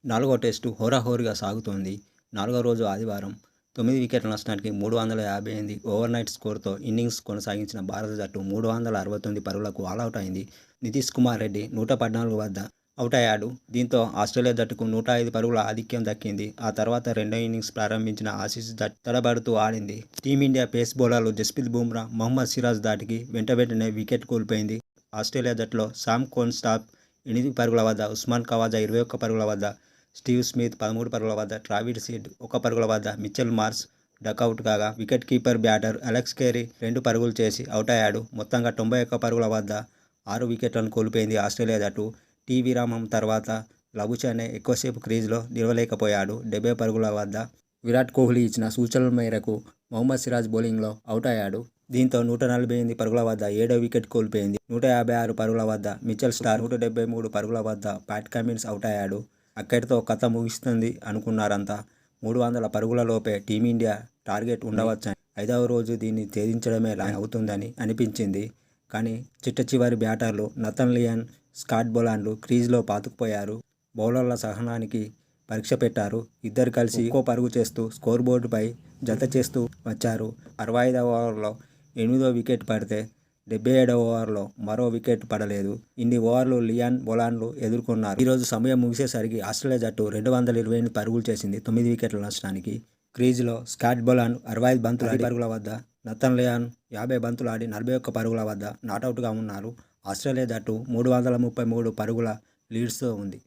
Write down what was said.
నాలుగో టెస్టు హోరాహోరీగా సాగుతోంది. నాలుగో రోజు ఆదివారం 9 వికెట్ల నష్టానికి 358 ఓవర్‌నైట్ స్కోరుతో ఇన్నింగ్స్ కొనసాగించిన భారత జట్టు 369 పరుగులకు ఆలౌట్ అయింది. నితీష్ కుమార్ రెడ్డి 114 వద్ద అవుటయ్యాడు. దీంతో ఆస్ట్రేలియా జట్టుకు 105 పరుగుల ఆధిక్యం దక్కింది. ఆ తర్వాత రెండో ఇన్నింగ్స్ ప్రారంభించిన ఆసీస్ జట్టు తడబడుతూ ఆడింది. టీమిండియా పేస్ బౌలర్లు జస్ప్రీత్ బుమ్రా, మహమ్మద్ సిరాజ్ ధాటికి వెంటనే వికెట్ కోల్పోయింది. ఆస్ట్రేలియా జట్టులో సామ్ కోన్స్టాప్ 8 పరుగుల వద్ద, ఉస్మాన్ ఖవాజా 21 పరుగుల వద్ద, స్టీవ్ స్మిత్ 13 పరుగుల వద్ద, ట్రావిస్ హెడ్ 1 పరుగుల వద్ద, మిచెల్ మార్ష్ డకౌట్ కాగా wicket keeper batter Alex Carey 2 పరుగులు చేసి అవుటయ్యాడు. మొత్తంగా 91 పరుగుల వద్ద 6 వికెట్లను కోల్పోయింది ఆస్ట్రేలియా జట్టు. టీ విరామం తర్వాత లబుషనే ఎక్కువసేపు క్రీజులో నిలవలేకపోయాడు. 70 పరుగుల వద్ద విరాట్ కోహ్లీ ఇచ్చిన సూచనల మేరకు మహమ్మద్ సిరాజ్ బౌలింగ్లో అవుటయ్యాడు. దీంతో 148 పరుగుల వద్ద 7వ వికెట్ కోల్పోయింది. 156 పరుగుల వద్ద మిచెల్ స్టార్క్, 173 పరుగుల వద్ద ప్యాట్ కమిన్స్ అవుటయ్యాడు. అక్కడితో కథ ముగుస్తుంది అనుకున్నారంతా. 300 పరుగుల లోపే టీమిండియా టార్గెట్ ఉండవచ్చని, 5వ రోజు దీన్ని ఛేదించడమే అవుతుందని అనిపించింది. కానీ చిట్టచివరి బ్యాటర్లు నథన్ లియాన్, స్కాట్ బోలాండ్లు క్రీజులో పాతుకుపోయారు. బౌలర్ల సహనానికి పరీక్ష పెట్టారు. ఇద్దరు కలిసి ఒక్కో పరుగు చేస్తూ స్కోర్ బోర్డుపై జత చేస్తూ వచ్చారు. 65వ ఓవర్లో 8వ వికెట్ పడితే 77వ ఓవర్లో మరో వికెట్ పడలేదు. ఇన్ని ఓవర్లు లియాన్, బోలాండ్లు ఎదుర్కొన్నారు. ఈరోజు సమయం ముగిసేసరికి ఆస్ట్రేలియా జట్టు 228 పరుగులు చేసింది 9 వికెట్ల నష్టానికి. క్రీజులో స్కాట్ బోలాండ్ 65 బంతులు 10 పరుగుల వద్ద, నథన్ లియాన్ 50 బంతులు ఆడి 41 పరుగుల వద్ద నాటౌట్గా ఉన్నారు. ఆస్ట్రేలియా జట్టు 333 పరుగుల లీడ్స్తో ఉంది.